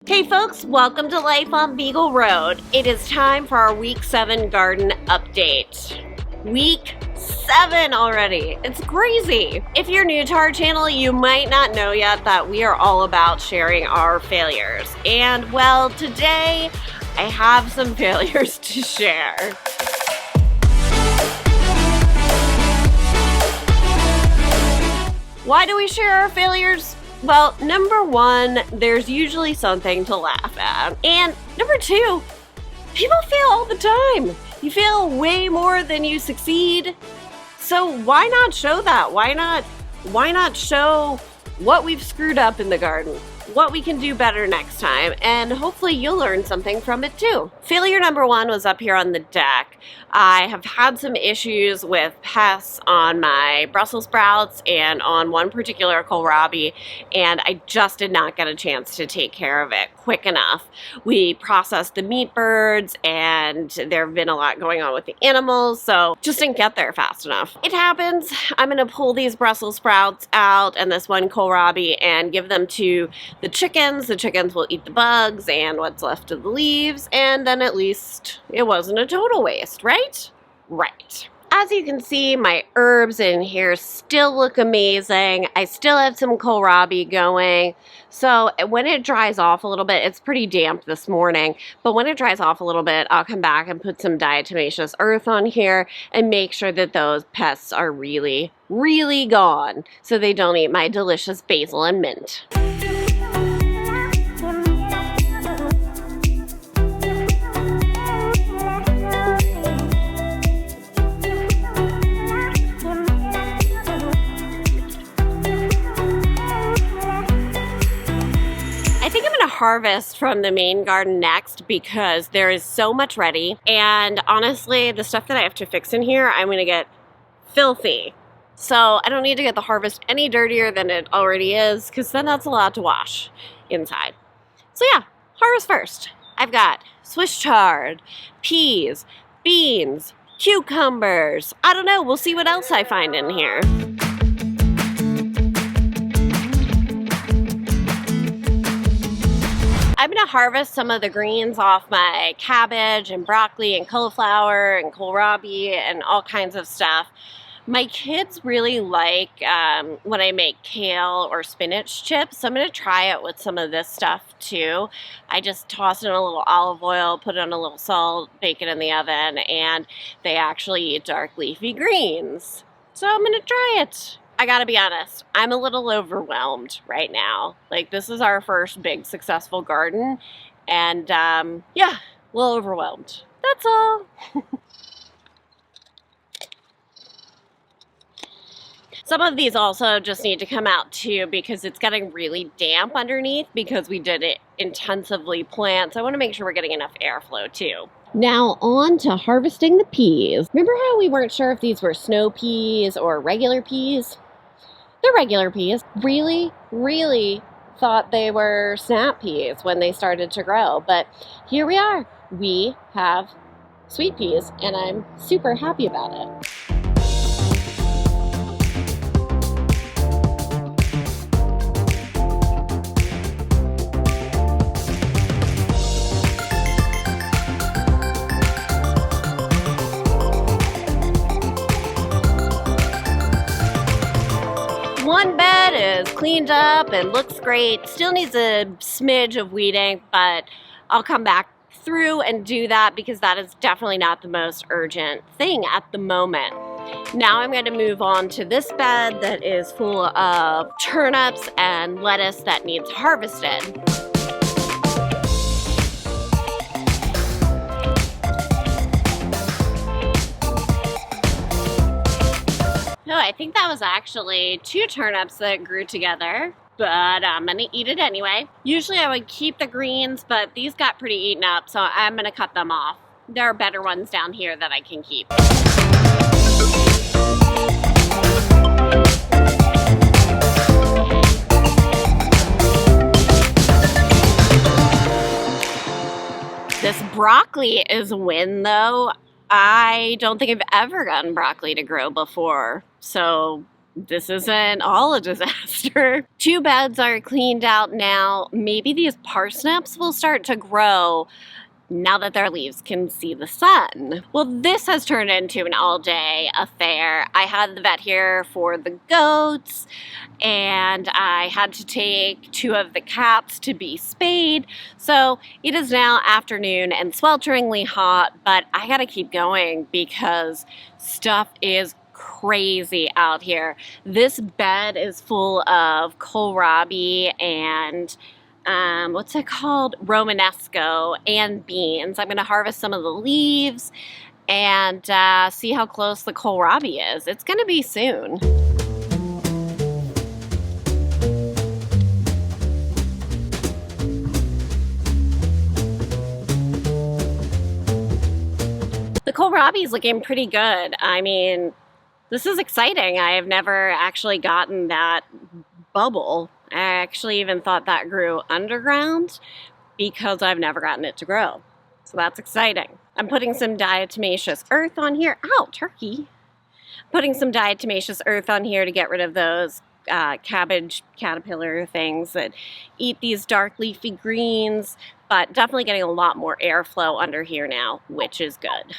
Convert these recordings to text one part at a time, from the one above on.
Hey folks, welcome to Life on Beagle Road. It is time for our week 7 garden update. Week 7 already. It's crazy. If you're new to our channel, you might not know yet that we are all about sharing our failures. And well, today I have some failures to share. Why do we share our failures? Well, number one, there's usually something to laugh at. And number two, people fail all the time. You fail way more than you succeed. So why not show that? Why not show what we've screwed up in the garden? What we can do better next time, and hopefully you'll learn something from it too. Failure number 1 was up here on the deck. I have had some issues with pests on my Brussels sprouts and on one particular kohlrabi, and I just did not get a chance to take care of it quick enough. We processed the meat birds, and there have been a lot going on with the animals, so just didn't get there fast enough. It happens. I'm gonna pull these Brussels sprouts out and this one kohlrabi and give them to the chickens. The chickens will eat the bugs and what's left of the leaves, and then at least it wasn't a total waste, right? Right. As you can see, my herbs in here still look amazing. I still have some kohlrabi going. So when it dries off a little bit, it's pretty damp this morning, but when it dries off a little bit, I'll come back and put some diatomaceous earth on here and make sure that those pests are really, really gone so they don't eat my delicious basil and mint. Harvest from the main garden next because there is so much ready, and honestly the stuff that I have to fix in here I'm gonna get filthy, so I don't need to get the harvest any dirtier than it already is, because then that's a lot to wash inside. So yeah, harvest first. I've got Swiss chard, peas, beans, cucumbers. I don't know, we'll see what else I find in here. I'm gonna harvest some of the greens off my cabbage and broccoli and cauliflower and kohlrabi and all kinds of stuff. My kids really like when I make kale or spinach chips, so I'm gonna try it with some of this stuff too. I just toss it in a little olive oil, put it on a little salt, bake it in the oven, and they actually eat dark leafy greens. So I'm gonna try it. I gotta be honest, I'm a little overwhelmed right now. Like, this is our first big successful garden, and yeah, a little overwhelmed. That's all. Some of these also just need to come out too because it's getting really damp underneath because we did it intensively plant. So I want to make sure we're getting enough airflow too. Now on to harvesting the peas. Remember how we weren't sure if these were snow peas or regular peas? They're regular peas. Really thought they were snap peas when they started to grow, but here we are. We have sweet peas, and I'm super happy about it. One bed is cleaned up and looks great. Still needs a smidge of weeding, but I'll come back through and do that because that is definitely not the most urgent thing at the moment. Now I'm going to move on to this bed that is full of turnips and lettuce that needs harvested. No, I think that was actually 2 turnips that grew together, but I'm gonna eat it anyway. Usually I would keep the greens, but these got pretty eaten up, so I'm gonna cut them off. There are better ones down here that I can keep. This broccoli is a win though. I don't think I've ever gotten broccoli to grow before, so this isn't all a disaster. 2 beds are cleaned out now. Maybe these parsnips will start to grow now that their leaves can see the sun. Well, this has turned into an all-day affair. I had the vet here for the goats, and I had to take 2 of the cats to be spayed. So it is now afternoon and swelteringly hot, but I gotta keep going because stuff is crazy out here. This bed is full of kohlrabi and what's it called? Romanesco and beans. I'm gonna harvest some of the leaves and see how close the kohlrabi is. It's gonna be soon. The kohlrabi is looking pretty good. I mean, this is exciting. I have never actually gotten that bubble. I actually even thought that grew underground because I've never gotten it to grow. So that's exciting. I'm putting some diatomaceous earth on here. Ow, turkey. Putting some diatomaceous earth on here to get rid of those cabbage caterpillar things that eat these dark leafy greens, but definitely getting a lot more airflow under here now, which is good.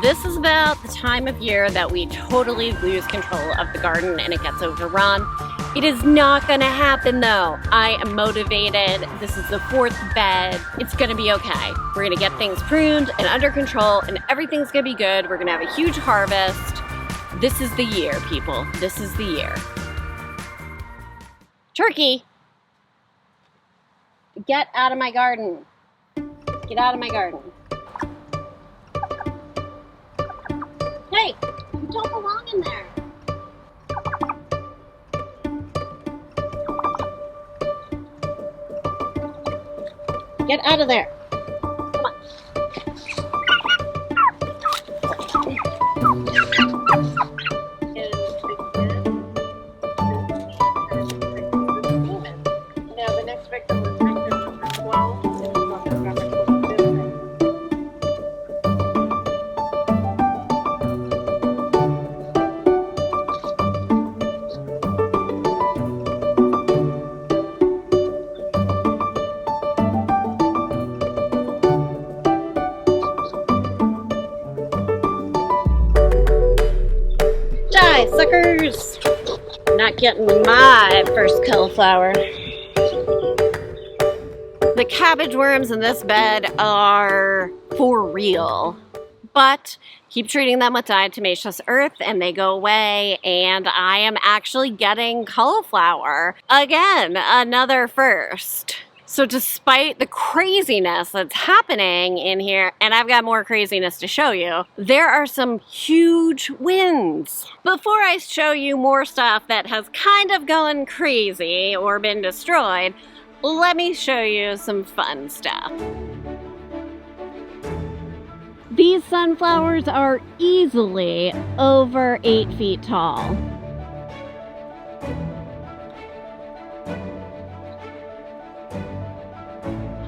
This is about the time of year that we totally lose control of the garden and it gets overrun. It is not gonna happen though. I am motivated. This is the 4th bed. It's gonna be okay. We're gonna get things pruned and under control and everything's gonna be good. We're gonna have a huge harvest. This is the year, people. This is the year. Turkey, get out of my garden. Get out of my garden. Hey, you don't belong in there. Get out of there. Come on. Now the next victim was victim number 12. Die, suckers! Not getting my first cauliflower. The cabbage worms in this bed are for real, but keep treating them with diatomaceous earth and they go away, and I am actually getting cauliflower. Again, another first. So despite the craziness that's happening in here, and I've got more craziness to show you, there are some huge wins. Before I show you more stuff that has kind of gone crazy or been destroyed, let me show you some fun stuff. These sunflowers are easily over 8 feet tall.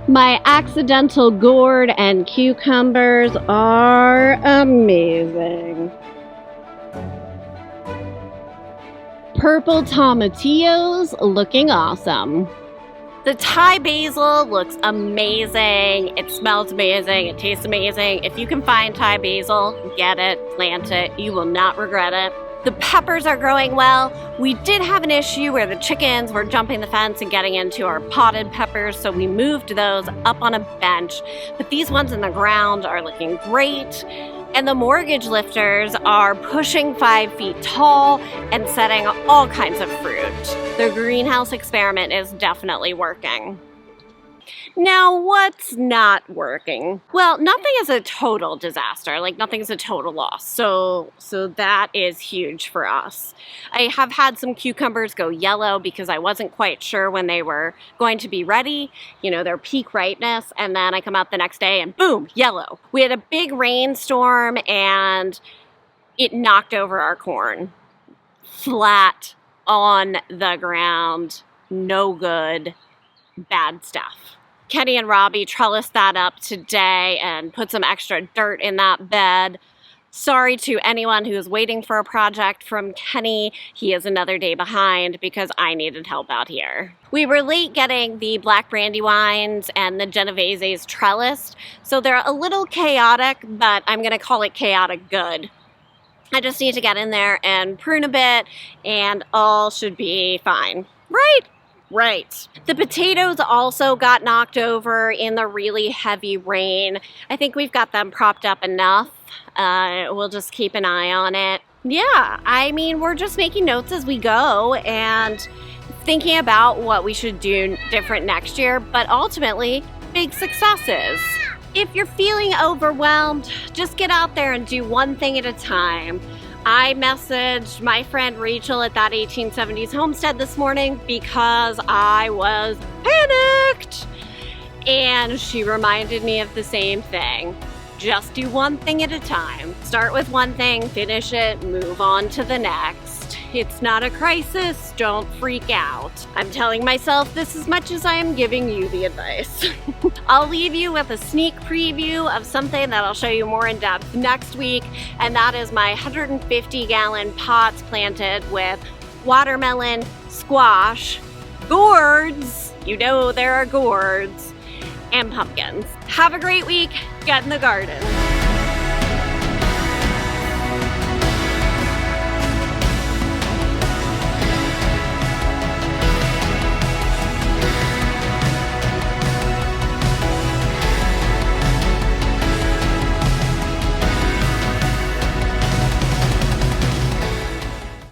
My accidental gourd and cucumbers are amazing. Purple tomatillos looking awesome. The Thai basil looks amazing. It smells amazing. It tastes amazing. If you can find Thai basil, get it, plant it. You will not regret it. The peppers are growing well. We did have an issue where the chickens were jumping the fence and getting into our potted peppers, so we moved those up on a bench. But these ones in the ground are looking great. And the mortgage lifters are pushing 5 feet tall and setting all kinds of fruit. The greenhouse experiment is definitely working. Now, what's not working? Well, nothing is a total disaster, like nothing's a total loss. So that is huge for us. I have had some cucumbers go yellow because I wasn't quite sure when they were going to be ready, you know, their peak ripeness, and then I come out the next day and boom, yellow. We had a big rainstorm and it knocked over our corn. Flat on the ground, no good. bad stuff. Kenny and Robbie trellised that up today and put some extra dirt in that bed. Sorry to anyone who is waiting for a project from Kenny. He is another day behind because I needed help out here. We were late getting the black brandywines and the Genoveses trellised, so they're a little chaotic, but I'm gonna call it chaotic good. I just need to get in there and prune a bit and all should be fine. Right? Right. The potatoes also got knocked over in the really heavy rain. I think we've got them propped up enough. We'll just keep an eye on it. Yeah, I mean, we're just making notes as we go and thinking about what we should do different next year, but ultimately, big successes. If you're feeling overwhelmed, just get out there and do one thing at a time. I messaged my friend Rachel at that 1870s homestead this morning because I was panicked. And she reminded me of the same thing. Just do one thing at a time. Start with one thing, finish it, move on to the next. It's not a crisis, don't freak out. I'm telling myself this as much as I am giving you the advice. I'll leave you with a sneak preview of something that I'll show you more in depth next week, and that is my 150-gallon pots planted with watermelon, squash, gourds, you know there are gourds, and pumpkins. Have a great week, get in the garden.